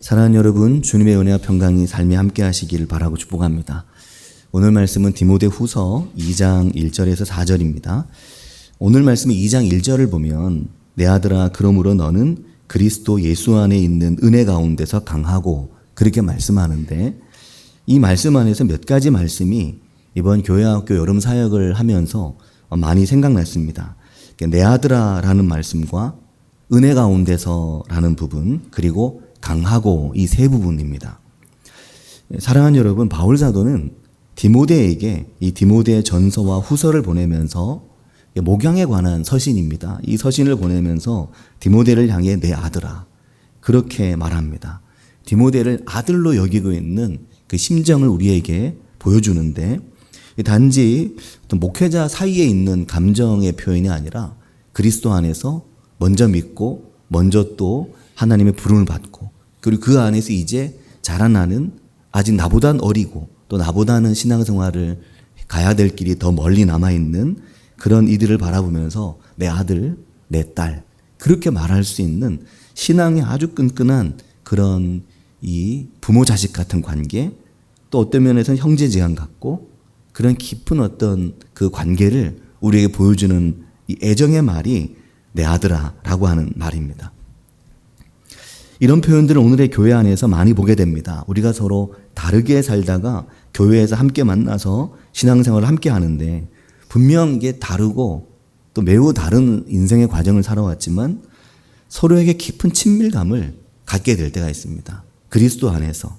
사랑하는 여러분, 주님의 은혜와 평강이 삶에 함께 하시기를 바라고 축복합니다. 오늘 말씀은 디모데후서 2장 1절에서 4절입니다. 오늘 말씀의 2장 1절을 보면 내 아들아 그러므로 너는 그리스도 예수 안에 있는 은혜 가운데서 강하고 그렇게 말씀하는데 이 말씀 안에서 몇 가지 말씀이 이번 교회학교 여름 사역을 하면서 많이 생각났습니다. 내 아들아 라는 말씀과 은혜 가운데서 라는 부분 그리고 강하고 이 세 부분입니다. 사랑하는 여러분, 바울 사도는 디모데에게 이 디모데 전서와 후서를 보내면서 목양에 관한 서신입니다. 이 서신을 보내면서 디모데를 향해 내 아들아 그렇게 말합니다. 디모데를 아들로 여기고 있는 그 심정을 우리에게 보여주는데 단지 목회자 사이에 있는 감정의 표현이 아니라 그리스도 안에서 먼저 믿고 먼저 또 하나님의 부름을 받고 그리고 그 안에서 이제 자라나는 아직 나보단 어리고 또 나보다는 신앙생활을 가야 될 길이 더 멀리 남아있는 그런 이들을 바라보면서 내 아들, 내 딸 그렇게 말할 수 있는 신앙의 아주 끈끈한 그런 이 부모 자식 같은 관계 또 어떤 면에서는 형제지간 같고 그런 깊은 어떤 그 관계를 우리에게 보여주는 이 애정의 말이 내 아들아 라고 하는 말입니다. 이런 표현들을 오늘의 교회 안에서 많이 보게 됩니다. 우리가 서로 다르게 살다가 교회에서 함께 만나서 신앙생활을 함께 하는데 분명 이게 다르고 또 매우 다른 인생의 과정을 살아왔지만 서로에게 깊은 친밀감을 갖게 될 때가 있습니다. 그리스도 안에서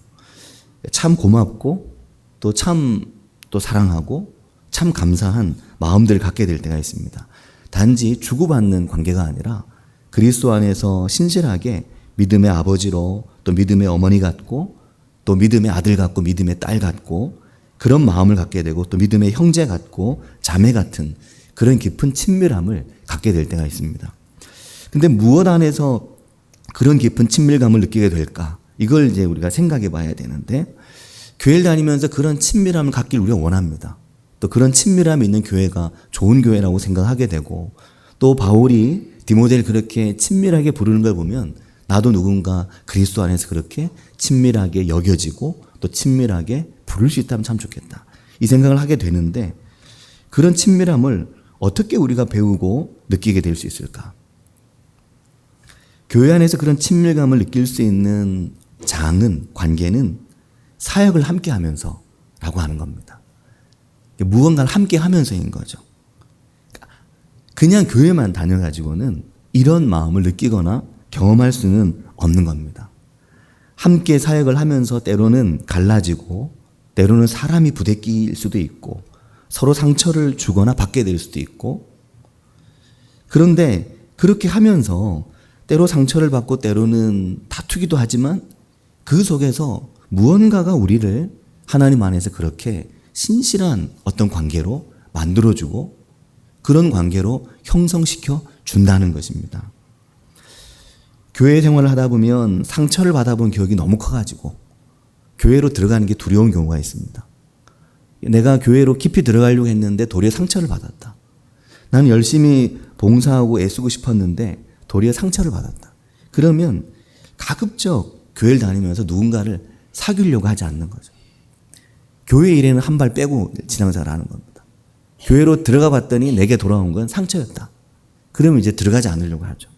참 고맙고 또 사랑하고 참 감사한 마음들을 갖게 될 때가 있습니다. 단지 주고받는 관계가 아니라 그리스도 안에서 신실하게 믿음의 아버지로 또 믿음의 어머니 같고 또 믿음의 아들 같고 믿음의 딸 같고 그런 마음을 갖게 되고 또 믿음의 형제 같고 자매 같은 그런 깊은 친밀함을 갖게 될 때가 있습니다. 근데 무엇 안에서 그런 깊은 친밀감을 느끼게 될까? 이걸 이제 우리가 생각해 봐야 되는데 교회를 다니면서 그런 친밀함을 갖길 우리가 원합니다. 또 그런 친밀함이 있는 교회가 좋은 교회라고 생각하게 되고 또 바울이 디모데를 그렇게 친밀하게 부르는 걸 보면 나도 누군가 그리스도 안에서 그렇게 친밀하게 여겨지고 또 친밀하게 부를 수 있다면 참 좋겠다. 이 생각을 하게 되는데 그런 친밀함을 어떻게 우리가 배우고 느끼게 될 수 있을까? 교회 안에서 그런 친밀감을 느낄 수 있는 관계는 사역을 함께 하면서 라고 하는 겁니다. 무언가를 함께 하면서인 거죠. 그냥 교회만 다녀가지고는 이런 마음을 느끼거나 경험할 수는 없는 겁니다. 함께 사역을 하면서 때로는 갈라지고 때로는 사람이 부대낄 수도 있고 서로 상처를 주거나 받게 될 수도 있고 그런데 그렇게 하면서 때로 상처를 받고 때로는 다투기도 하지만 그 속에서 무언가가 우리를 하나님 안에서 그렇게 신실한 어떤 관계로 만들어주고 그런 관계로 형성시켜 준다는 것입니다. 교회 생활을 하다 보면 상처를 받아본 기억이 너무 커가지고 교회로 들어가는 게 두려운 경우가 있습니다. 내가 교회로 깊이 들어가려고 했는데 도리어 상처를 받았다. 나는 열심히 봉사하고 애쓰고 싶었는데 도리어 상처를 받았다. 그러면 가급적 교회를 다니면서 누군가를 사귀려고 하지 않는 거죠. 교회 일에는 한 발 빼고 신앙생활을 하는 겁니다. 교회로 들어가 봤더니 내게 돌아온 건 상처였다. 그러면 이제 들어가지 않으려고 하죠.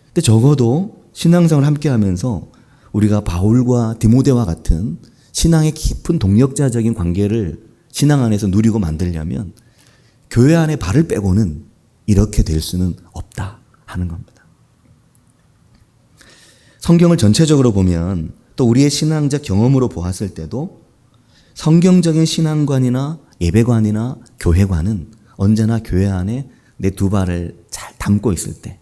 근데 적어도 신앙생활을 함께 하면서 우리가 바울과 디모데와 같은 신앙의 깊은 동력자적인 관계를 신앙 안에서 누리고 만들려면 교회 안에 발을 빼고는 이렇게 될 수는 없다 하는 겁니다. 성경을 전체적으로 보면 또 우리의 신앙적 경험으로 보았을 때도 성경적인 신앙관이나 예배관이나 교회관은 언제나 교회 안에 내 두 발을 잘 담고 있을 때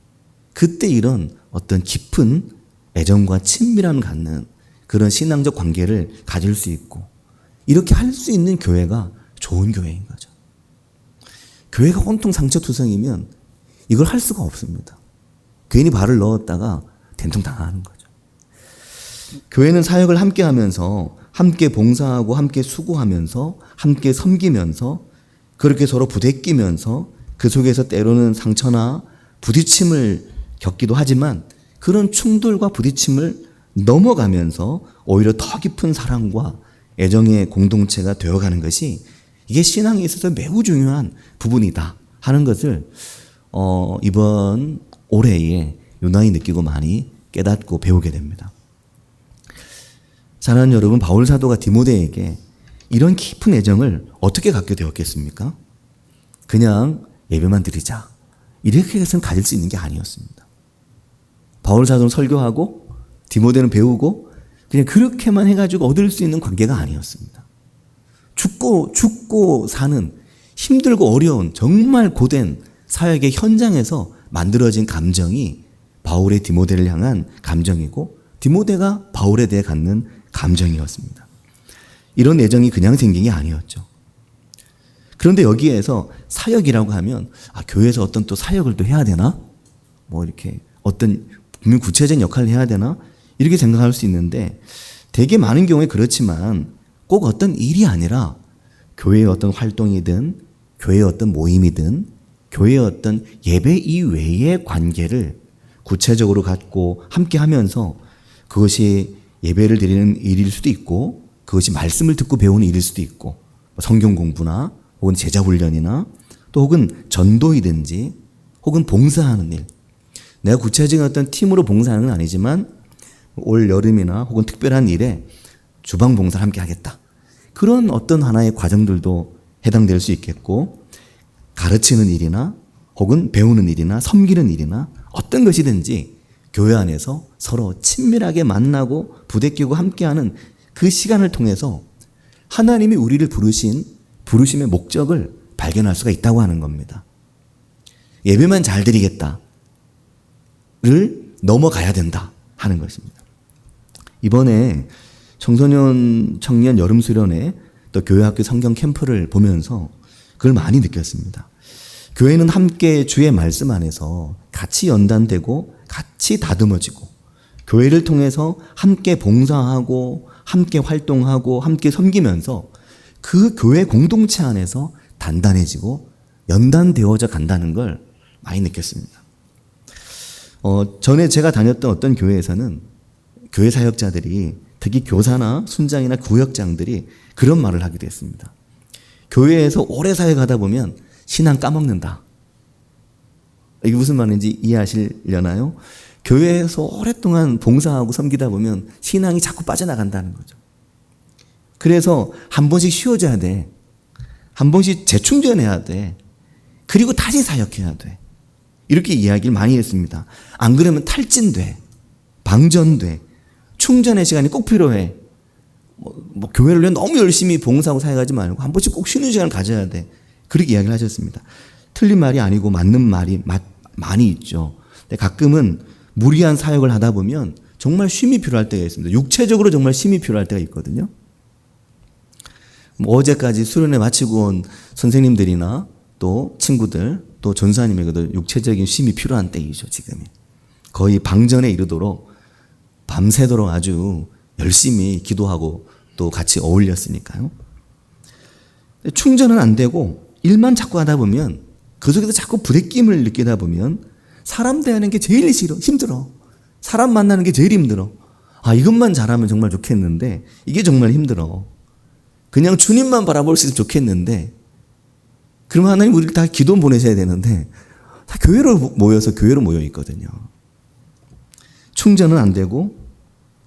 그때 이런 어떤 깊은 애정과 친밀함을 갖는 그런 신앙적 관계를 가질 수 있고 이렇게 할 수 있는 교회가 좋은 교회인 거죠. 교회가 온통 상처투성이면 이걸 할 수가 없습니다. 괜히 발을 넣었다가 된통당하는 거죠. 교회는 사역을 함께 하면서 함께 봉사하고 함께 수고하면서 함께 섬기면서 그렇게 서로 부대끼면서 그 속에서 때로는 상처나 부딪힘을 겪기도 하지만 그런 충돌과 부딪힘을 넘어가면서 오히려 더 깊은 사랑과 애정의 공동체가 되어가는 것이 이게 신앙에 있어서 매우 중요한 부분이다 하는 것을 이번 올해에 유난히 느끼고 많이 깨닫고 배우게 됩니다. 사랑하는 여러분, 바울 사도가 디모데에게 이런 깊은 애정을 어떻게 갖게 되었겠습니까? 그냥 예배만 드리자 이렇게 해서는 가질 수 있는 게 아니었습니다. 바울 사도는 설교하고 디모데는 배우고 그냥 그렇게만 해가지고 얻을 수 있는 관계가 아니었습니다. 죽고 사는 힘들고 어려운 정말 고된 사역의 현장에서 만들어진 감정이 바울의 디모데를 향한 감정이고 디모데가 바울에 대해 갖는 감정이었습니다. 이런 애정이 그냥 생긴 게 아니었죠. 그런데 여기에서 사역이라고 하면 교회에서 어떤 또 사역을 또 해야 되나? 뭐 이렇게 어떤 분명 구체적인 역할을 해야 되나? 이렇게 생각할 수 있는데 되게 많은 경우에 그렇지만 꼭 어떤 일이 아니라 교회의 어떤 활동이든 교회의 어떤 모임이든 교회의 어떤 예배 이외의 관계를 구체적으로 갖고 함께 하면서 그것이 예배를 드리는 일일 수도 있고 그것이 말씀을 듣고 배우는 일일 수도 있고 성경 공부나 혹은 제자 훈련이나 또 혹은 전도이든지 혹은 봉사하는 일. 내가 구체적인 어떤 팀으로 봉사하는 건 아니지만 올 여름이나 혹은 특별한 일에 주방 봉사를 함께 하겠다. 그런 어떤 하나의 과정들도 해당될 수 있겠고 가르치는 일이나 혹은 배우는 일이나 섬기는 일이나 어떤 것이든지 교회 안에서 서로 친밀하게 만나고 부대끼고 함께하는 그 시간을 통해서 하나님이 우리를 부르심의 목적을 발견할 수가 있다고 하는 겁니다. 예배만 잘 드리겠다를 넘어가야 된다 하는 것입니다. 이번에 청소년 청년 여름 수련회 또 교회학교 성경 캠프를 보면서 그걸 많이 느꼈습니다. 교회는 함께 주의 말씀 안에서 같이 연단되고 같이 다듬어지고 교회를 통해서 함께 봉사하고 함께 활동하고 함께 섬기면서 그 교회 공동체 안에서 단단해지고 연단되어져 간다는 걸 많이 느꼈습니다. 전에 제가 다녔던 어떤 교회에서는 교회 사역자들이 특히 교사나 순장이나 구역장들이 그런 말을 하기도 했습니다. 교회에서 오래 사역하다 보면 신앙 까먹는다. 이게 무슨 말인지 이해하시려나요? 교회에서 오랫동안 봉사하고 섬기다 보면 신앙이 자꾸 빠져나간다는 거죠. 그래서 한 번씩 쉬어줘야 돼. 한 번씩 재충전해야 돼. 그리고 다시 사역해야 돼. 이렇게 이야기를 많이 했습니다. 안 그러면 탈진돼. 방전돼. 충전의 시간이 꼭 필요해. 교회를 위해 너무 열심히 봉사하고 사역하지 말고 한 번씩 꼭 쉬는 시간을 가져야 돼. 그렇게 이야기를 하셨습니다. 틀린 말이 아니고 맞는 말이 많이 있죠. 근데 가끔은 무리한 사역을 하다 보면 정말 쉼이 필요할 때가 있습니다. 육체적으로 정말 쉼이 필요할 때가 있거든요. 어제까지 수련회 마치고 온 선생님들이나 또 친구들 또 전사님에게도 육체적인 쉼이 필요한 때이죠. 지금이 거의 방전에 이르도록 밤새도록 아주 열심히 기도하고 또 같이 어울렸으니까요. 충전은 안 되고 일만 자꾸 하다 보면 그 속에서 자꾸 부대낌을 느끼다 보면 사람 대하는 게 제일 힘들어. 사람 만나는 게 제일 힘들어. 이것만 잘하면 정말 좋겠는데 이게 정말 힘들어. 그냥 주님만 바라볼 수 있으면 좋겠는데 그러면 하나님 우리를 다 기도 보내셔야 되는데 다 교회로 모여 있거든요. 충전은 안 되고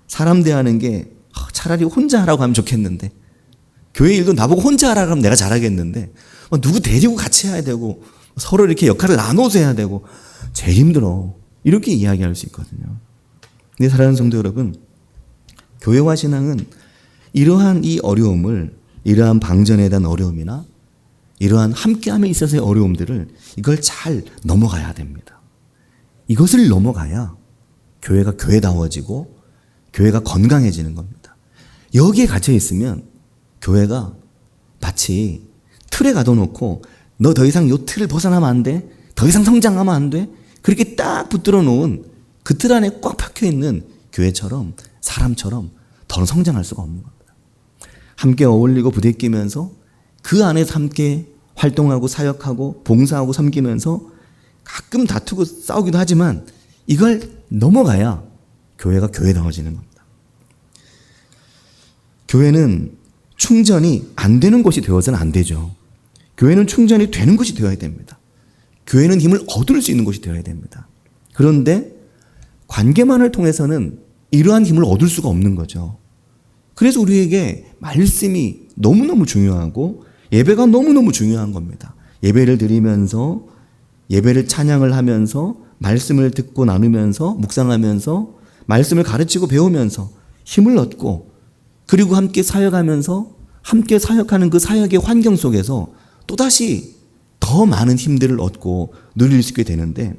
사람 대하는 게 차라리 혼자 하라고 하면 좋겠는데 교회 일도 나보고 혼자 하라고 하면 내가 잘하겠는데 누구 데리고 같이 해야 되고 서로 이렇게 역할을 나눠서 해야 되고 제일 힘들어. 이렇게 이야기할 수 있거든요. 근데 사랑하는 성도 여러분, 교회와 신앙은 이러한 이 어려움을 이러한 방전에 대한 어려움이나 이러한 함께함에 있어서의 어려움들을 이걸 잘 넘어가야 됩니다. 이것을 넘어가야 교회가 교회다워지고 교회가 건강해지는 겁니다. 여기에 갇혀 있으면 교회가 마치 틀에 가둬놓고 너 더 이상 요 틀을 벗어나면 안 돼. 더 이상 성장하면 안 돼. 그렇게 딱 붙들어 놓은 그 틀 안에 꽉 박혀 있는 교회처럼 사람처럼 더 성장할 수가 없는 겁니다. 함께 어울리고 부대끼면서 그 안에서 함께 활동하고 사역하고 봉사하고 섬기면서 가끔 다투고 싸우기도 하지만 이걸 넘어가야 교회가 교회다워지는 겁니다. 교회는 충전이 안 되는 곳이 되어서는 안 되죠. 교회는 충전이 되는 곳이 되어야 됩니다. 교회는 힘을 얻을 수 있는 곳이 되어야 됩니다. 그런데 관계만을 통해서는 이러한 힘을 얻을 수가 없는 거죠. 그래서 우리에게 말씀이 너무너무 중요하고 예배가 너무너무 중요한 겁니다. 예배를 드리면서 예배를 찬양을 하면서 말씀을 듣고 나누면서 묵상하면서 말씀을 가르치고 배우면서 힘을 얻고 그리고 함께 사역하면서 함께 사역하는 그 사역의 환경 속에서 또다시 더 많은 힘들을 얻고 누릴 수 있게 되는데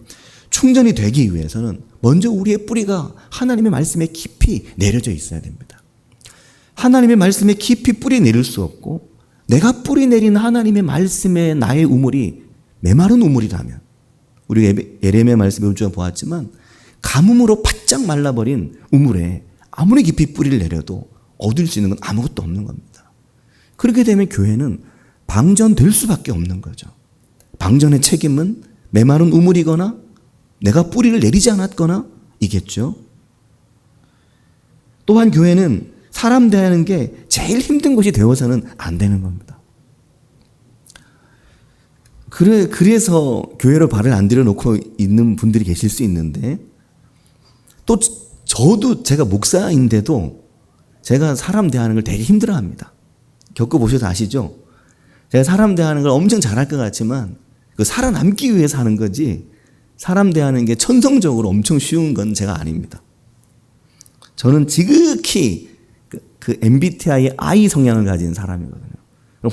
충전이 되기 위해서는 먼저 우리의 뿌리가 하나님의 말씀에 깊이 내려져 있어야 됩니다. 하나님의 말씀에 깊이 뿌리 내릴 수 없고 내가 뿌리 내린 하나님의 말씀에 나의 우물이 메마른 우물이라면 우리가 예레미야 말씀을 좀 보았지만 가뭄으로 바짝 말라버린 우물에 아무리 깊이 뿌리를 내려도 얻을 수 있는 건 아무것도 없는 겁니다. 그렇게 되면 교회는 방전될 수밖에 없는 거죠. 방전의 책임은 메마른 우물이거나 내가 뿌리를 내리지 않았거나 이겠죠. 또한 교회는 사람 대하는 게 제일 힘든 것이 되어서는 안 되는 겁니다. 그래서 교회로 발을 안 들여놓고 있는 분들이 계실 수 있는데 또 저도 제가 목사인데도 제가 사람 대하는 걸 되게 힘들어합니다. 겪어보셔서 아시죠? 제가 사람 대하는 걸 엄청 잘할 것 같지만 그 살아남기 위해서 하는 거지 사람 대하는 게 천성적으로 엄청 쉬운 건 제가 아닙니다. 저는 지극히 그 MBTI I 성향을 가진 사람이거든요.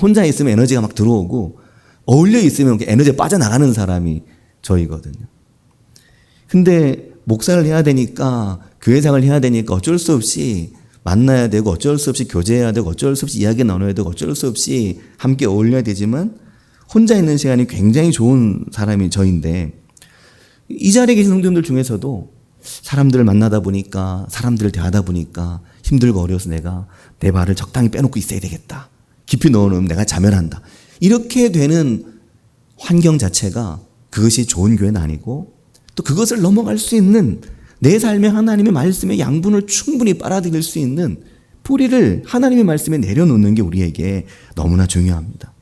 혼자 있으면 에너지가 막 들어오고 어울려 있으면 에너지가 빠져나가는 사람이 저이거든요. 근데 목사를 해야 되니까 교회생활을 해야 되니까 어쩔 수 없이 만나야 되고 어쩔 수 없이 교제해야 되고 어쩔 수 없이 이야기 나눠야 되고 어쩔 수 없이 함께 어울려야 되지만 혼자 있는 시간이 굉장히 좋은 사람이 저인데 이 자리에 계신 성도님들 중에서도 사람들을 만나다 보니까 사람들을 대하다 보니까 힘들고 어려워서 내가 내 발을 적당히 빼놓고 있어야 되겠다. 깊이 넣어놓으면 내가 자멸한다. 이렇게 되는 환경 자체가 그것이 좋은 교회는 아니고 또 그것을 넘어갈 수 있는 내 삶에 하나님의 말씀의 양분을 충분히 빨아들일 수 있는 뿌리를 하나님의 말씀에 내려놓는 게 우리에게 너무나 중요합니다.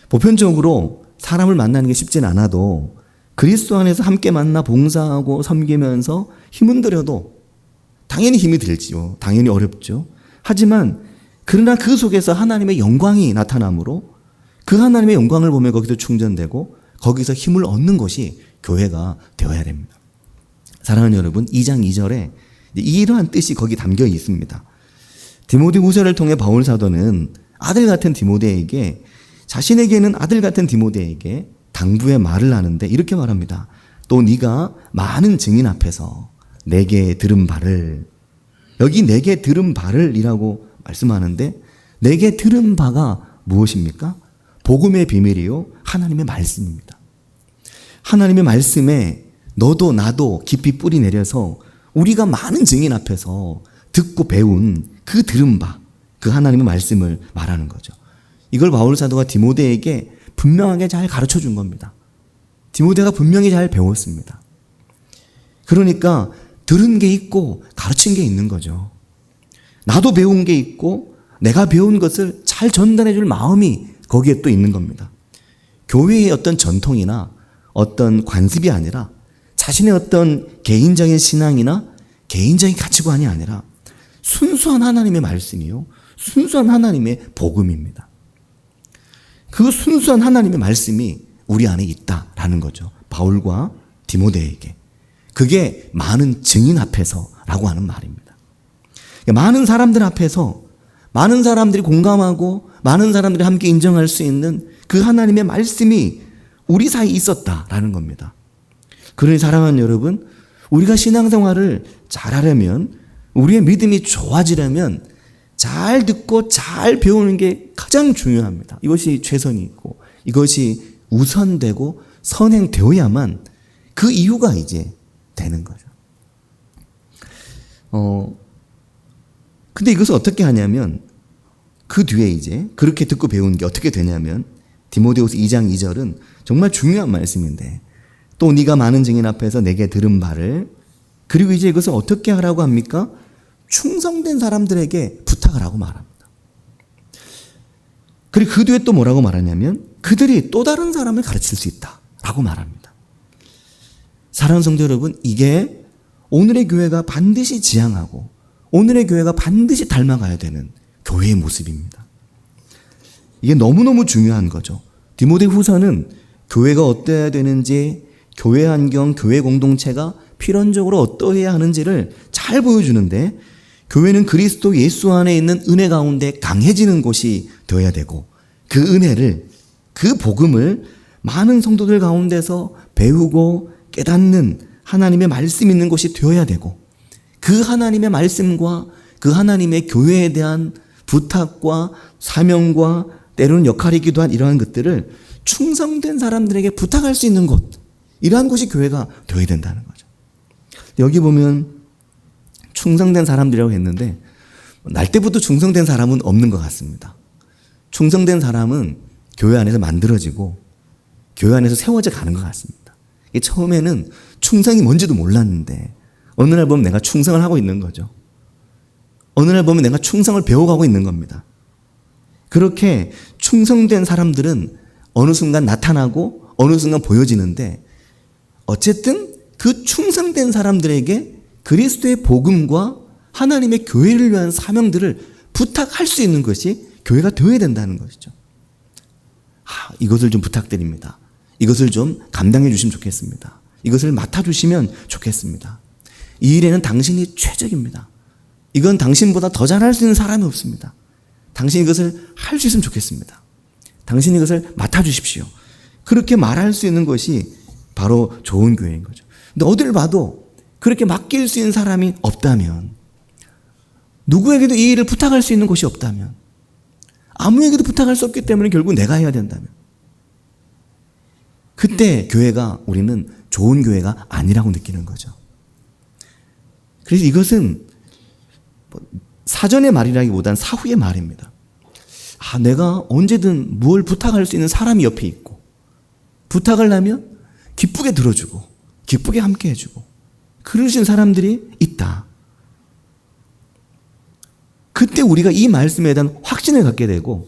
보편적으로 사람을 만나는 게 쉽진 않아도 그리스도 안에서 함께 만나 봉사하고 섬기면서 힘은 들여도 당연히 힘이 들지요. 당연히 어렵죠. 하지만 그러나 그 속에서 하나님의 영광이 나타나므로 그 하나님의 영광을 보며 거기서 충전되고 거기서 힘을 얻는 것이 교회가 되어야 됩니다. 사랑하는 여러분, 2장 2절에 이러한 뜻이 거기 담겨 있습니다. 디모데후서를 통해 바울 사도는 아들 같은 디모데에게 자신에게는 아들 같은 디모데에게 당부의 말을 하는데 이렇게 말합니다. 또 네가 많은 증인 앞에서 내게 들은 바를 여기 내게 들은 바를 이라고 말씀하는데 내게 들은 바가 무엇입니까? 복음의 비밀이요 하나님의 말씀입니다. 하나님의 말씀에 너도 나도 깊이 뿌리 내려서 우리가 많은 증인 앞에서 듣고 배운 그 들은 바, 그 하나님의 말씀을 말하는 거죠. 이걸 바울 사도가 디모데에게 분명하게 잘 가르쳐 준 겁니다. 디모데가 분명히 잘 배웠습니다. 그러니까 들은 게 있고 가르친 게 있는 거죠. 나도 배운 게 있고 내가 배운 것을 잘 전달해 줄 마음이 거기에 또 있는 겁니다. 교회의 어떤 전통이나 어떤 관습이 아니라 자신의 어떤 개인적인 신앙이나 개인적인 가치관이 아니라 순수한 하나님의 말씀이요. 순수한 하나님의 복음입니다. 그 순수한 하나님의 말씀이 우리 안에 있다라는 거죠. 바울과 디모데에게. 그게 많은 증인 앞에서라고 하는 말입니다. 많은 사람들 앞에서 많은 사람들이 공감하고 많은 사람들이 함께 인정할 수 있는 그 하나님의 말씀이 우리 사이에 있었다라는 겁니다. 그러니 사랑하는 여러분, 우리가 신앙생활을 잘하려면 우리의 믿음이 좋아지려면 잘 듣고 잘 배우는 게 가장 중요합니다. 이것이 최선이 있고 이것이 우선되고 선행되어야만 그 이유가 이제 되는 거죠. 근데 이것을 어떻게 하냐면 그 뒤에 이제 그렇게 듣고 배운 게 어떻게 되냐면 디모데후서 2장 2절은 정말 중요한 말씀인데 또 네가 많은 증인 앞에서 내게 들은 바를 그리고 이제 이것을 어떻게 하라고 합니까? 충성된 사람들에게 부탁을 하고 말합니다. 그리고 그 뒤에 또 뭐라고 말하냐면 그들이 또 다른 사람을 가르칠 수 있다라고 말합니다. 사랑하는 성도 여러분, 이게 오늘의 교회가 반드시 지향하고 오늘의 교회가 반드시 닮아가야 되는 교회의 모습입니다. 이게 너무너무 중요한 거죠. 디모데후서는 교회가 어떠해야 되는지, 교회 환경, 교회 공동체가 필연적으로 어떠해야 하는지를 잘 보여주는데, 교회는 그리스도 예수 안에 있는 은혜 가운데 강해지는 곳이 되어야 되고, 그 은혜를, 그 복음을 많은 성도들 가운데서 배우고 깨닫는 하나님의 말씀 있는 곳이 되어야 되고, 그 하나님의 말씀과 그 하나님의 교회에 대한 부탁과 사명과 때로는 역할이기도 한 이러한 것들을 충성된 사람들에게 부탁할 수 있는 곳, 이러한 곳이 교회가 되어야 된다는 거죠. 여기 보면 충성된 사람들이라고 했는데 날 때부터 충성된 사람은 없는 것 같습니다. 충성된 사람은 교회 안에서 만들어지고 교회 안에서 세워져 가는 것 같습니다. 처음에는 충성이 뭔지도 몰랐는데 어느 날 보면 내가 충성을 하고 있는 거죠. 어느 날 보면 내가 충성을 배워가고 있는 겁니다. 그렇게 충성된 사람들은 어느 순간 나타나고 어느 순간 보여지는데, 어쨌든 그 충성된 사람들에게 그리스도의 복음과 하나님의 교회를 위한 사명들을 부탁할 수 있는 것이 교회가 되어야 된다는 것이죠. 이것을 좀 부탁드립니다. 이것을 좀 감당해 주시면 좋겠습니다. 이것을 맡아주시면 좋겠습니다. 이 일에는 당신이 최적입니다. 이건 당신보다 더 잘할 수 있는 사람이 없습니다. 당신이 이것을 할 수 있으면 좋겠습니다. 당신이 이것을 맡아주십시오. 그렇게 말할 수 있는 것이 바로 좋은 교회인 거죠. 근데 어딜 봐도 그렇게 맡길 수 있는 사람이 없다면, 누구에게도 이 일을 부탁할 수 있는 곳이 없다면, 아무에게도 부탁할 수 없기 때문에 결국 내가 해야 된다면, 그때 교회가, 우리는 좋은 교회가 아니라고 느끼는 거죠. 그래서 이것은 사전의 말이라기보다는 사후의 말입니다. 내가 언제든 뭘 부탁할 수 있는 사람이 옆에 있고, 부탁을 하면 기쁘게 들어주고 기쁘게 함께 해주고 그러신 사람들이 있다. 그때 우리가 이 말씀에 대한 확신을 갖게 되고,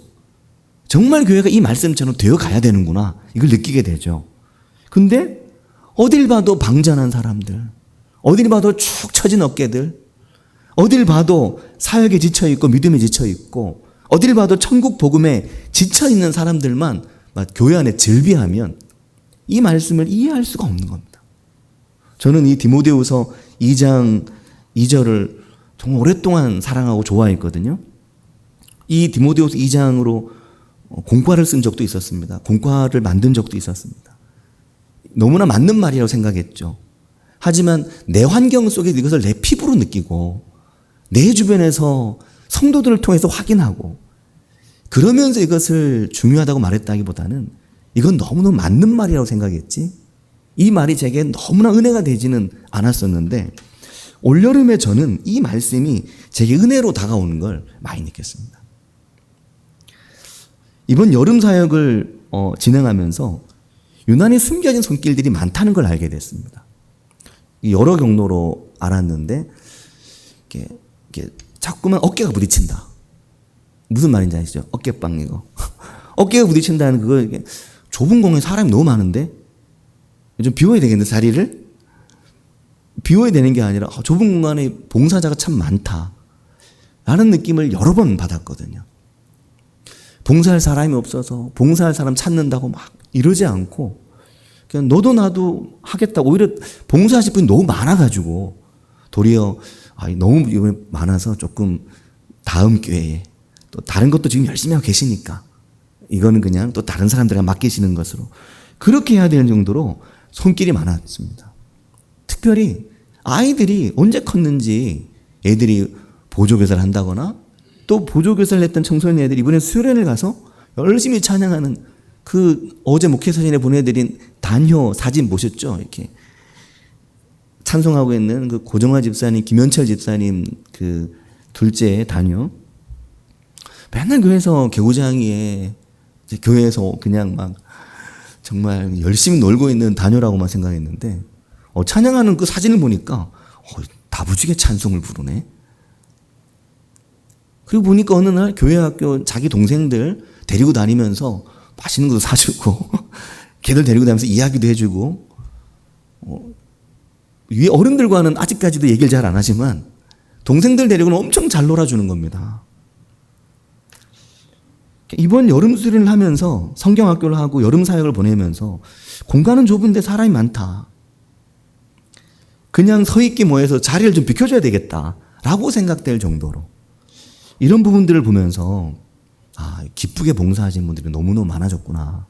정말 교회가 이 말씀처럼 되어 가야 되는구나, 이걸 느끼게 되죠. 근데 어딜 봐도 방전한 사람들, 어딜 봐도 축 처진 어깨들, 어딜 봐도 사역에 지쳐있고 믿음에 지쳐있고, 어딜 봐도 천국 복음에 지쳐있는 사람들만 막 교회 안에 즐비하면 이 말씀을 이해할 수가 없는 겁니다. 저는 이 디모데후서 2장 2절을 정말 오랫동안 사랑하고 좋아했거든요. 이 디모데후서 2장으로 공과를 쓴 적도 있었습니다. 공과를 만든 적도 있었습니다. 너무나 맞는 말이라고 생각했죠. 하지만 내 환경 속에 이것을 내 피부로 느끼고 내 주변에서 성도들을 통해서 확인하고 그러면서 이것을 중요하다고 말했다기보다는 이건 너무너무 맞는 말이라고 생각했지, 이 말이 제게 너무나 은혜가 되지는 않았었는데, 올여름에 저는 이 말씀이 제게 은혜로 다가오는 걸 많이 느꼈습니다. 이번 여름 사역을 진행하면서 유난히 숨겨진 손길들이 많다는 걸 알게 됐습니다. 여러 경로로 알았는데 이렇게 자꾸만 어깨가 부딪힌다. 무슨 말인지 아시죠? 어깨빵 이거. 어깨가 부딪힌다는 그거, 이게 좁은 공간에 사람이 너무 많은데 좀 비워야 되겠는데, 자리를 비워야 되는 게 아니라 좁은 공간에 봉사자가 참 많다 라는 느낌을 여러 번 받았거든요. 봉사할 사람이 없어서 봉사할 사람 찾는다고 막 이러지 않고, 그냥 너도 나도 하겠다. 오히려 봉사하실 분이 너무 많아가지고 도리어 너무 많아서 조금 다음 기회에 또 다른 것도 지금 열심히 하고 계시니까 이거는 그냥 또 다른 사람들에게 맡기시는 것으로, 그렇게 해야 되는 정도로 손길이 많았습니다. 특별히 아이들이 언제 컸는지 애들이 보조교사를 한다거나, 또 보조교사를 했던 청소년 애들이 이번에 수련회를 가서 열심히 찬양하는, 그 어제 목회사진에 보내드린 단효 사진 보셨죠? 이렇게 찬송하고 있는 그 고정화 집사님, 김현철 집사님 그 둘째 단효, 맨날 교회에서 개구장이에 교회에서 그냥 막 정말 열심히 놀고 있는 단효라고만 생각했는데, 찬양하는 그 사진을 보니까 다부지게 찬송을 부르네. 그리고 보니까 어느 날 교회 학교 자기 동생들 데리고 다니면서 맛있는 것도 사주고 걔들 데리고 다니면서 이야기도 해주고 위에 어른들과는 아직까지도 얘기를 잘 안 하지만 동생들 데리고는 엄청 잘 놀아주는 겁니다. 이번 여름 수련을 하면서 성경학교를 하고 여름 사역을 보내면서 공간은 좁은데 사람이 많다. 그냥 서 있기 뭐해서 자리를 좀 비켜줘야 되겠다라고 생각될 정도로 이런 부분들을 보면서 기쁘게 봉사하시는 분들이 너무너무 많아졌구나.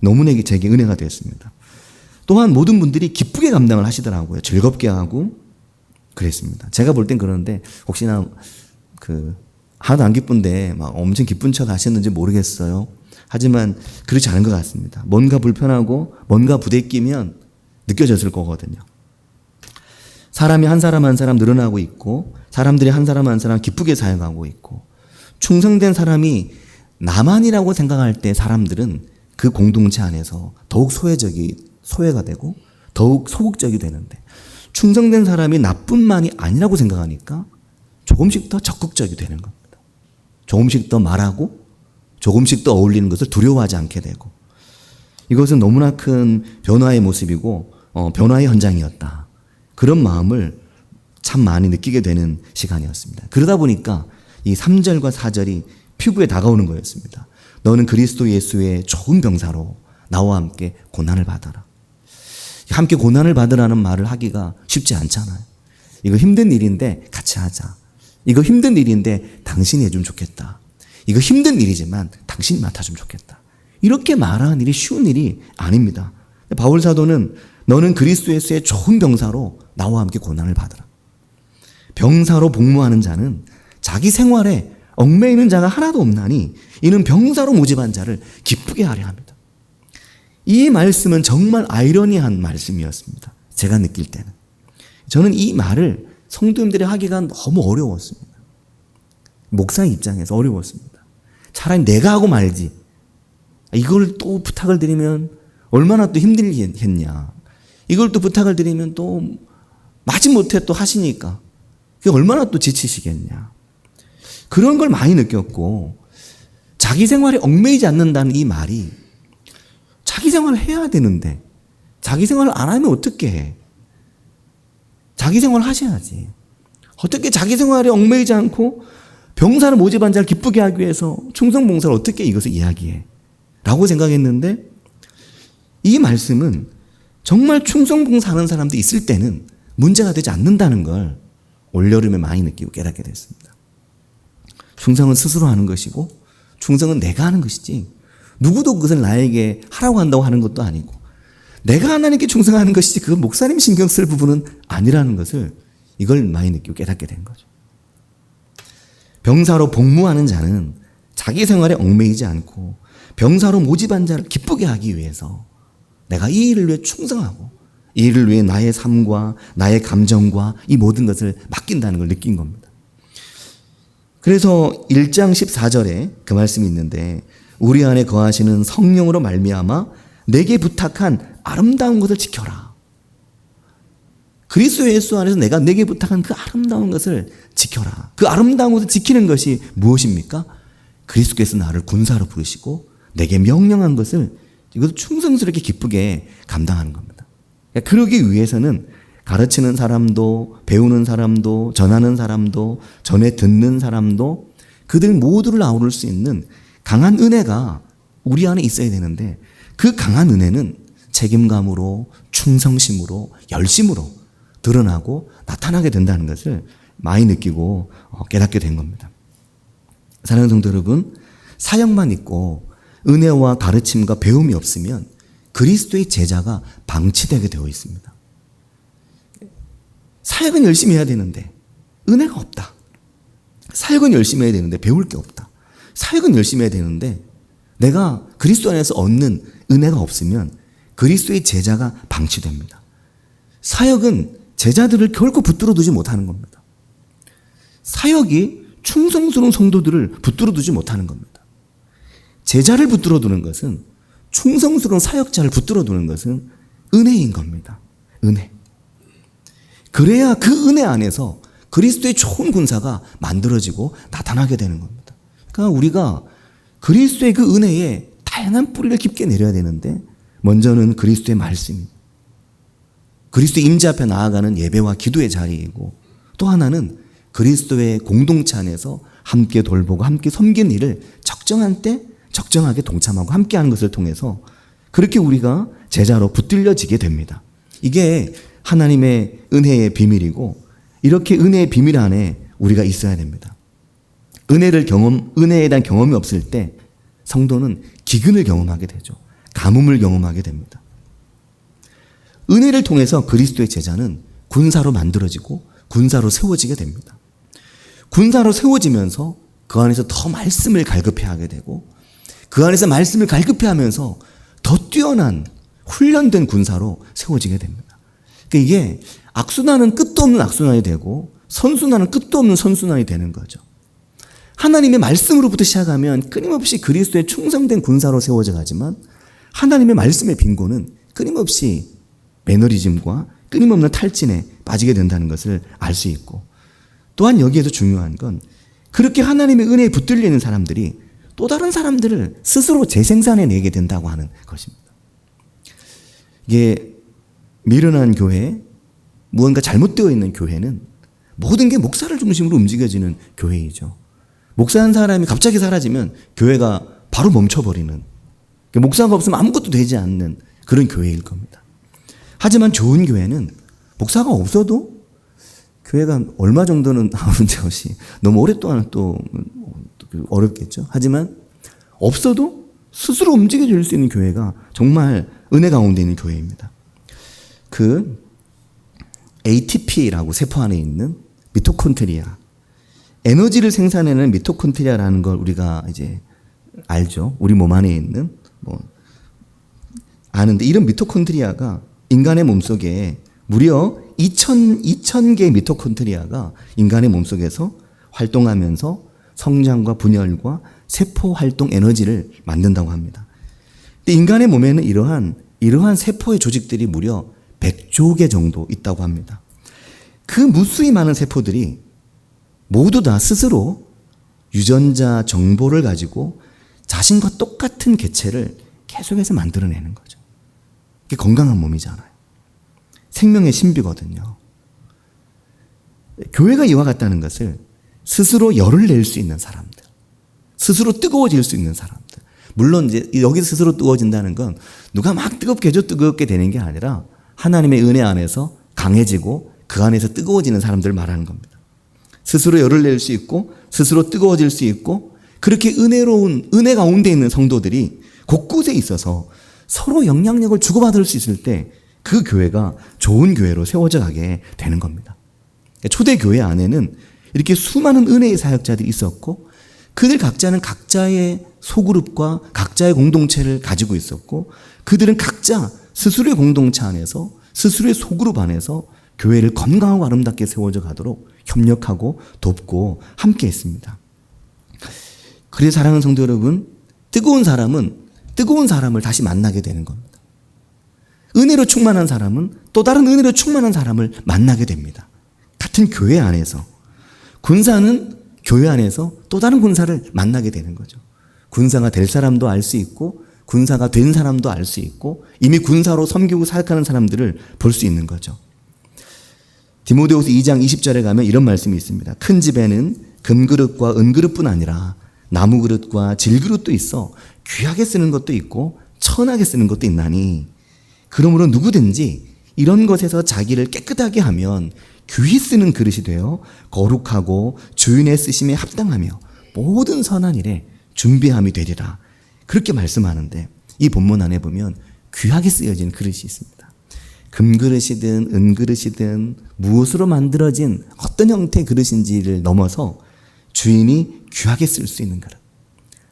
너무나 제게 은혜가 되었습니다. 또한 모든 분들이 기쁘게 감당을 하시더라고요. 즐겁게 하고 그랬습니다. 제가 볼 땐 그러는데 혹시나 하나도 안 기쁜데 막 엄청 기쁜 척 하셨는지 모르겠어요. 하지만 그렇지 않은 것 같습니다. 뭔가 불편하고 뭔가 부대끼면 느껴졌을 거거든요. 사람이 한 사람 한 사람 늘어나고 있고 사람들이 한 사람 한 사람 기쁘게 사역하고 있고 충성된 사람이 나만이라고 생각할 때 사람들은 그 공동체 안에서 더욱 소외가 되고 더욱 소극적이 되는데 충성된 사람이 나뿐만이 아니라고 생각하니까 조금씩 더 적극적이 되는 겁니다. 조금씩 더 말하고 조금씩 더 어울리는 것을 두려워하지 않게 되고 이것은 너무나 큰 변화의 모습이고 변화의 현장이었다. 그런 마음을 참 많이 느끼게 되는 시간이었습니다. 그러다 보니까 이 3절과 4절이 피부에 다가오는 거였습니다. 너는 그리스도 예수의 좋은 병사로 나와 함께 고난을 받아라. 함께 고난을 받으라는 말을 하기가 쉽지 않잖아요. 이거 힘든 일인데 같이 하자. 이거 힘든 일인데 당신이 해주면 좋겠다. 이거 힘든 일이지만 당신이 맡아주면 좋겠다. 이렇게 말하는 일이 쉬운 일이 아닙니다. 바울 사도는 너는 그리스도 예수의 좋은 병사로 나와 함께 고난을 받으라. 병사로 복무하는 자는 자기 생활에 얽매이는 자가 하나도 없나니 이는 병사로 모집한 자를 기쁘게 하려 합니다. 이 말씀은 정말 아이러니한 말씀이었습니다. 제가 느낄 때는. 저는 이 말을 성도님들이 하기가 너무 어려웠습니다. 목사의 입장에서 어려웠습니다. 차라리 내가 하고 말지. 이걸 또 부탁을 드리면 얼마나 또 힘들겠냐. 이걸 또 부탁을 드리면 또 마지못해 또 하시니까 그게 얼마나 또 지치시겠냐. 그런 걸 많이 느꼈고 자기 생활에 얽매이지 않는다는 이 말이 자기 생활을 해야 되는데 자기 생활을 안 하면 어떻게 해? 자기 생활을 하셔야지. 어떻게 자기 생활에 얽매이지 않고 병사를 모집한 자를 기쁘게 하기 위해서 충성봉사를 어떻게 이것을 이야기해? 라고 생각했는데 이 말씀은 정말 충성봉사하는 사람들이 있을 때는 문제가 되지 않는다는 걸 올여름에 많이 느끼고 깨닫게 됐습니다. 충성은 스스로 하는 것이고 충성은 내가 하는 것이지 누구도 그것을 나에게 하라고 한다고 하는 것도 아니고 내가 하나님께 충성하는 것이지 그건 목사님 신경 쓸 부분은 아니라는 것을 이걸 많이 느끼고 깨닫게 된 거죠. 병사로 복무하는 자는 자기 생활에 얽매이지 않고 병사로 모집한 자를 기쁘게 하기 위해서 내가 이 일을 위해 충성하고 이 일을 위해 나의 삶과 나의 감정과 이 모든 것을 맡긴다는 걸 느낀 겁니다. 그래서 1장 14절에 그 말씀이 있는데 우리 안에 거하시는 성령으로 말미암아 내게 부탁한 아름다운 것을 지켜라. 그리스도 예수 안에서 내게 부탁한 그 아름다운 것을 지켜라. 그 아름다운 것을 지키는 것이 무엇입니까? 그리스도께서 나를 군사로 부르시고 내게 명령한 것을 이것을 충성스럽게 기쁘게 감당하는 겁니다. 그러기 위해서는 가르치는 사람도 배우는 사람도 전하는 사람도 전해 듣는 사람도 그들 모두를 아우를 수 있는 강한 은혜가 우리 안에 있어야 되는데 그 강한 은혜는 책임감으로 충성심으로 열심으로 드러나고 나타나게 된다는 것을 많이 느끼고 깨닫게 된 겁니다. 사랑하는 성도 여러분, 사역만 있고 은혜와 가르침과 배움이 없으면 그리스도의 제자가 방치되게 되어 있습니다. 사역은 열심히 해야 되는데 은혜가 없다. 사역은 열심히 해야 되는데 배울 게 없다. 사역은 열심히 해야 되는데 내가 그리스도 안에서 얻는 은혜가 없으면 그리스도의 제자가 방치됩니다. 사역은 제자들을 결코 붙들어 두지 못하는 겁니다. 사역이 충성스러운 성도들을 붙들어 두지 못하는 겁니다. 제자를 붙들어 두는 것은 충성스러운 사역자를 붙들어 두는 것은 은혜인 겁니다. 은혜. 그래야 그 은혜 안에서 그리스도의 좋은 군사가 만들어지고 나타나게 되는 겁니다. 그러니까 우리가 그리스도의 그 은혜에 다양한 뿌리를 깊게 내려야 되는데 먼저는 그리스도의 말씀이 그리스도의 임재 앞에 나아가는 예배와 기도의 자리이고 또 하나는 그리스도의 공동체 안에서 함께 돌보고 함께 섬기는 일을 적정한 때 적정하게 동참하고 함께하는 것을 통해서 그렇게 우리가 제자로 붙들려지게 됩니다. 이게 하나님의 은혜의 비밀이고 이렇게 은혜의 비밀 안에 우리가 있어야 됩니다. 은혜에 대한 경험이 없을 때 성도는 기근을 경험하게 되죠. 가뭄을 경험하게 됩니다. 은혜를 통해서 그리스도의 제자는 군사로 만들어지고 군사로 세워지게 됩니다. 군사로 세워지면서 그 안에서 더 말씀을 갈급해 하게 되고 그 안에서 말씀을 갈급해 하면서 더 뛰어난 훈련된 군사로 세워지게 됩니다. 그러니까 이게 악순환은 끝도 없는 악순환이 되고 선순환은 끝도 없는 선순환이 되는 거죠. 하나님의 말씀으로부터 시작하면 끊임없이 그리스도의 충성된 군사로 세워져 가지만 하나님의 말씀의 빈곤은 끊임없이 매너리즘과 끊임없는 탈진에 빠지게 된다는 것을 알 수 있고 또한 여기에서 중요한 건 그렇게 하나님의 은혜에 붙들려 있는 사람들이 또 다른 사람들을 스스로 재생산해내게 된다고 하는 것입니다. 이게 미련한 교회, 무언가 잘못되어 있는 교회는 모든 게 목사를 중심으로 움직여지는 교회이죠. 목사 한 사람이 갑자기 사라지면 교회가 바로 멈춰버리는, 목사가 없으면 아무것도 되지 않는 그런 교회일 겁니다. 하지만 좋은 교회는 목사가 없어도 교회가 얼마 정도는 문제 없이, 너무 오랫동안 또 어렵겠죠. 하지만 없어도 스스로 움직여질 수 있는 교회가 정말 은혜 가운데 있는 교회입니다. 그 ATP라고 세포 안에 있는 미토콘드리아, 에너지를 생산해내는 미토콘드리아라는 걸 우리가 이제 알죠. 우리 몸 안에 있는 아는데 이런 미토콘드리아가 인간의 몸속에 무려 2,000개의 미토콘드리아가 인간의 몸속에서 활동하면서 성장과 분열과 세포 활동 에너지를 만든다고 합니다. 근데 인간의 몸에는 이러한 세포의 조직들이 무려 100조 개 정도 있다고 합니다. 그 무수히 많은 세포들이 모두 다 스스로 유전자 정보를 가지고 자신과 똑같은 개체를 계속해서 만들어내는 거죠. 이게 건강한 몸이잖아요. 생명의 신비거든요. 교회가 이와 같다는 것을 스스로 열을 낼 수 있는 사람들, 스스로 뜨거워질 수 있는 사람들. 물론 이제 여기서 스스로 뜨거워진다는 건 누가 막 뜨겁게 해줘 뜨겁게 되는 게 아니라 하나님의 은혜 안에서 강해지고 그 안에서 뜨거워지는 사람들을 말하는 겁니다. 스스로 열을 낼 수 있고 스스로 뜨거워질 수 있고 그렇게 은혜로운 은혜 가운데 있는 성도들이 곳곳에 있어서 서로 영향력을 주고받을 수 있을 때 그 교회가 좋은 교회로 세워져 가게 되는 겁니다. 초대 교회 안에는 이렇게 수많은 은혜의 사역자들이 있었고 그들 각자는 각자의 소그룹과 각자의 공동체를 가지고 있었고 그들은 각자 스스로의 공동체 안에서 스스로의 소그룹 안에서 교회를 건강하고 아름답게 세워져 가도록 협력하고 돕고 함께 했습니다. 그래서 사랑하는 성도 여러분, 뜨거운 사람은 뜨거운 사람을 다시 만나게 되는 겁니다. 은혜로 충만한 사람은 또 다른 은혜로 충만한 사람을 만나게 됩니다. 같은 교회 안에서. 군사는 교회 안에서 또 다른 군사를 만나게 되는 거죠. 군사가 될 사람도 알 수 있고 군사가 된 사람도 알 수 있고 이미 군사로 섬기고 사역하는 사람들을 볼 수 있는 거죠. 디모데후서 2장 20절에 가면 이런 말씀이 있습니다. 큰 집에는 금그릇과 은그릇뿐 아니라 나무그릇과 질그릇도 있어 귀하게 쓰는 것도 있고 천하게 쓰는 것도 있나니 그러므로 누구든지 이런 것에서 자기를 깨끗하게 하면 귀히 쓰는 그릇이 되어 거룩하고 주인의 쓰심에 합당하며 모든 선한 일에 준비함이 되리라. 그렇게 말씀하는데 이 본문 안에 보면 귀하게 쓰여진 그릇이 있습니다. 금그릇이든 은그릇이든 무엇으로 만들어진 어떤 형태의 그릇인지를 넘어서 주인이 귀하게 쓸 수 있는 그릇.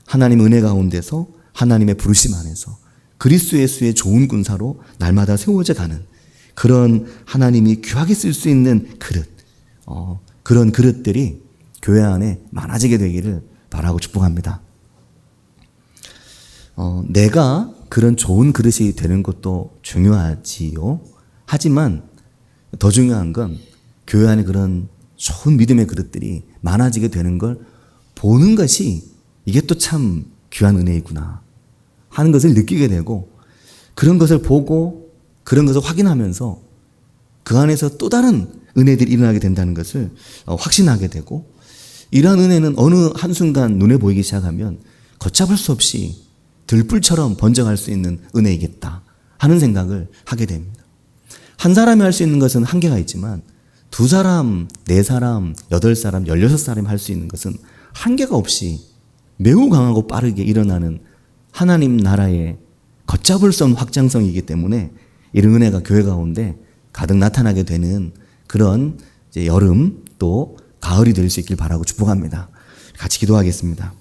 하나님 은혜 가운데서 하나님의 부르심 안에서 그리스도 예수의 좋은 군사로 날마다 세워져 가는 그런 하나님이 귀하게 쓸 수 있는 그릇, 그런 그릇들이 교회 안에 많아지게 되기를 바라고 축복합니다. 내가 그런 좋은 그릇이 되는 것도 중요하지요. 하지만 더 중요한 건 교회 안에 그런 좋은 믿음의 그릇들이 많아지게 되는 걸 보는 것이 이게 또 참 귀한 은혜이구나 하는 것을 느끼게 되고, 그런 것을 보고 그런 것을 확인하면서 그 안에서 또 다른 은혜들이 일어나게 된다는 것을 확신하게 되고, 이러한 은혜는 어느 한순간 눈에 보이기 시작하면 걷잡을 수 없이 들불처럼 번져갈 수 있는 은혜이겠다 하는 생각을 하게 됩니다. 한 사람이 할 수 있는 것은 한계가 있지만 두 사람, 네 사람, 8사람, 16사람이 할 수 있는 것은 한계가 없이 매우 강하고 빠르게 일어나는 하나님 나라의 걷잡을 수 없는 확장성이기 때문에 이런 은혜가 교회 가운데 가득 나타나게 되는 그런 이제 여름 또 가을이 될 수 있길 바라고 축복합니다. 같이 기도하겠습니다.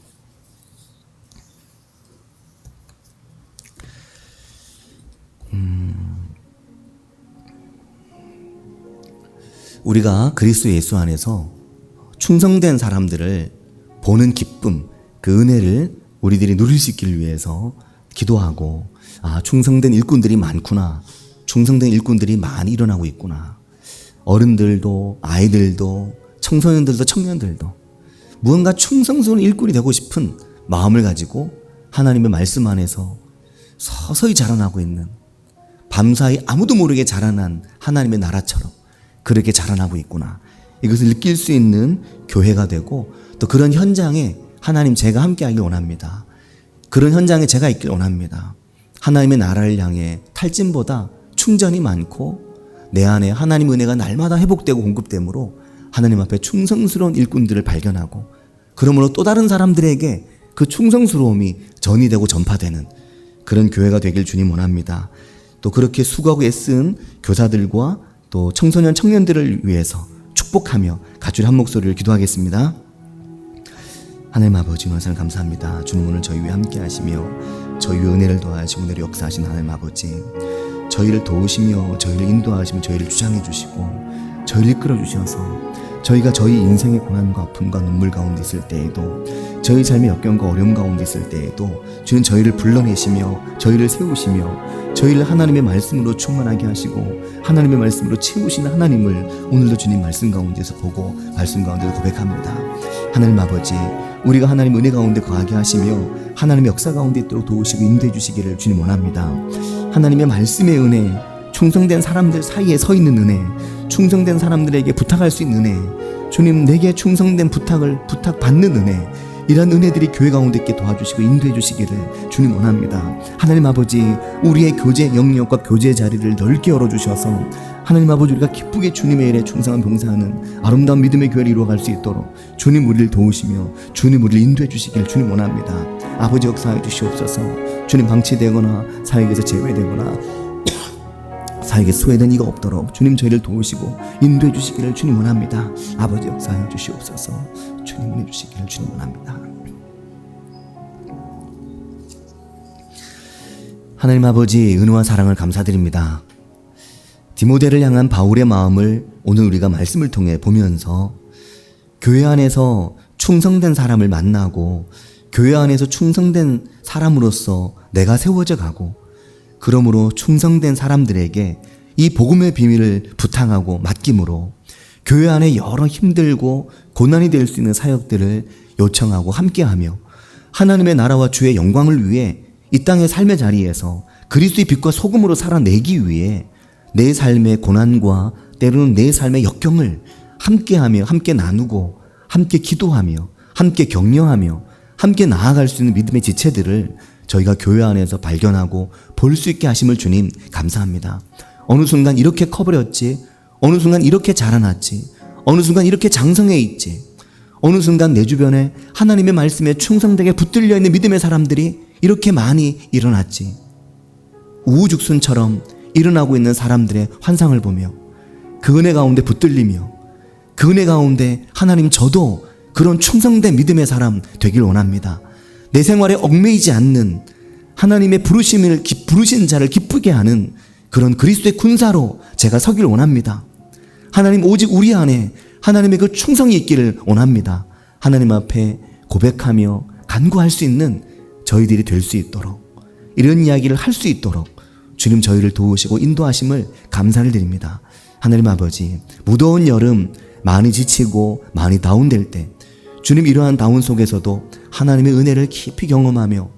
우리가 그리스도 예수 안에서 충성된 사람들을 보는 기쁨, 그 은혜를 우리들이 누릴 수 있기를 위해서 기도하고, 충성된 일꾼들이 많구나, 충성된 일꾼들이 많이 일어나고 있구나, 어른들도 아이들도 청소년들도 청년들도 무언가 충성스러운 일꾼이 되고 싶은 마음을 가지고 하나님의 말씀 안에서 서서히 자라나고 있는, 밤사이 아무도 모르게 자라난 하나님의 나라처럼 그렇게 자라나고 있구나, 이것을 느낄 수 있는 교회가 되고, 또 그런 현장에 하나님 제가 함께 하길 원합니다. 그런 현장에 제가 있길 원합니다. 하나님의 나라를 향해 탈진보다 충전이 많고 내 안에 하나님의 은혜가 날마다 회복되고 공급되므로 하나님 앞에 충성스러운 일꾼들을 발견하고, 그러므로 또 다른 사람들에게 그 충성스러움이 전이되고 전파되는 그런 교회가 되길 주님 원합니다. 또 그렇게 수고하고 애쓴 교사들과 또 청소년 청년들을 위해서 축복하며 같이 한 목소리를 기도하겠습니다. 하나님 아버지, 말씀 감사합니다. 주님 오늘 저희 위에 함께 하시며 저희 위에 은혜를 더하시고 은혜를 역사하신 하나님 아버지, 저희를 도우시며 저희를 인도하시며 저희를 주장해 주시고 저희를 이끌어 주셔서 저희가 저희 인생의 고난과 아픔과 눈물 가운데 있을 때에도, 저희 삶의 역경과 어려움 가운데 있을 때에도 주님 저희를 불러내시며 저희를 세우시며 저희를 하나님의 말씀으로 충만하게 하시고 하나님의 말씀으로 채우시는 하나님을 오늘도 주님 말씀 가운데서 보고 말씀 가운데서 고백합니다. 하나님 아버지, 우리가 하나님 은혜 가운데 거하게 하시며 하나님의 역사 가운데 있도록 도우시고 인도해 주시기를 주님 원합니다. 하나님의 말씀의 은혜, 충성된 사람들 사이에 서 있는 은혜, 충성된 사람들에게 부탁할 수 있는 은혜, 주님 내게 충성된 부탁받는 은혜, 이런 은혜들이 교회 가운데 있게 도와주시고 인도해 주시기를 주님 원합니다. 하나님 아버지, 우리의 교제 영역과 교제 자리를 넓게 열어주셔서 하나님 아버지, 우리가 기쁘게 주님의 일에 충성한 봉사하는 아름다운 믿음의 교회를 이루어갈 수 있도록 주님 우리를 도우시며 주님 우리를 인도해 주시기를 주님 원합니다. 아버지 역사해 주시옵소서. 주님 방치되거나 사역에서 제외되거나 사역에 소외된 이가 없도록 주님 저희를 도우시고 인도해 주시기를 주님 원합니다. 아버지 역사해 주시옵소서. 주님 은혜 주시기를 주님 원합니다. 하나님 아버지, 은혜와 사랑을 감사드립니다. 디모데를 향한 바울의 마음을 오늘 우리가 말씀을 통해 보면서 교회 안에서 충성된 사람을 만나고 교회 안에서 충성된 사람으로서 내가 세워져 가고, 그러므로 충성된 사람들에게 이 복음의 비밀을 부탁하고 맡김으로 교회 안에 여러 힘들고 고난이 될 수 있는 사역들을 요청하고 함께하며 하나님의 나라와 주의 영광을 위해 이 땅의 삶의 자리에서 그리스도의 빛과 소금으로 살아내기 위해 내 삶의 고난과 때로는 내 삶의 역경을 함께하며 함께 나누고 함께 기도하며 함께 격려하며 함께 나아갈 수 있는 믿음의 지체들을 저희가 교회 안에서 발견하고 볼 수 있게 하심을 주님 감사합니다. 어느 순간 이렇게 커버렸지, 어느 순간 이렇게 자라났지, 어느 순간 이렇게 장성해 있지, 어느 순간 내 주변에 하나님의 말씀에 충성되게 붙들려 있는 믿음의 사람들이 이렇게 많이 일어났지. 우후죽순처럼 일어나고 있는 사람들의 환상을 보며 그 은혜 가운데 붙들리며 그 은혜 가운데 하나님, 저도 그런 충성된 믿음의 사람 되길 원합니다. 내 생활에 얽매이지 않는 하나님의 부르신 자를 기쁘게 하는 그런 그리스도의 군사로 제가 서길 원합니다. 하나님, 오직 우리 안에 하나님의 그 충성이 있기를 원합니다. 하나님 앞에 고백하며 간구할 수 있는 저희들이 될 수 있도록, 이런 이야기를 할 수 있도록 주님 저희를 도우시고 인도하심을 감사를 드립니다. 하나님 아버지, 무더운 여름 많이 지치고 많이 다운될 때 주님 이러한 다운 속에서도 하나님의 은혜를 깊이 경험하며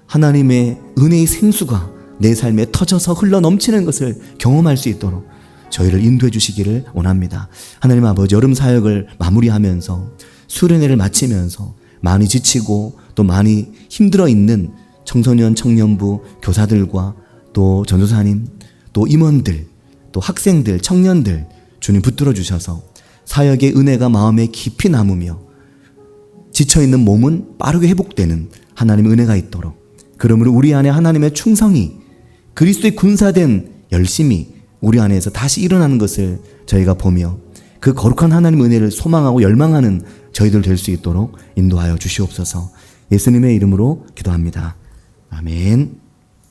하나님의 은혜의 생수가 내 삶에 터져서 흘러넘치는 것을 경험할 수 있도록 저희를 인도해 주시기를 원합니다. 하나님 아버지, 여름 사역을 마무리하면서 수련회를 마치면서 많이 지치고 또 많이 힘들어 있는 청소년 청년부 교사들과 또 전도사님, 또 임원들, 또 학생들, 청년들 주님 붙들어 주셔서 사역의 은혜가 마음에 깊이 남으며 지쳐있는 몸은 빠르게 회복되는 하나님의 은혜가 있도록, 그러므로 우리 안에 하나님의 충성이 그리스도의 군사된 열심이 우리 안에서 다시 일어나는 것을 저희가 보며 그 거룩한 하나님의 은혜를 소망하고 열망하는 저희들 될 수 있도록 인도하여 주시옵소서. 예수님의 이름으로 기도합니다. 아멘.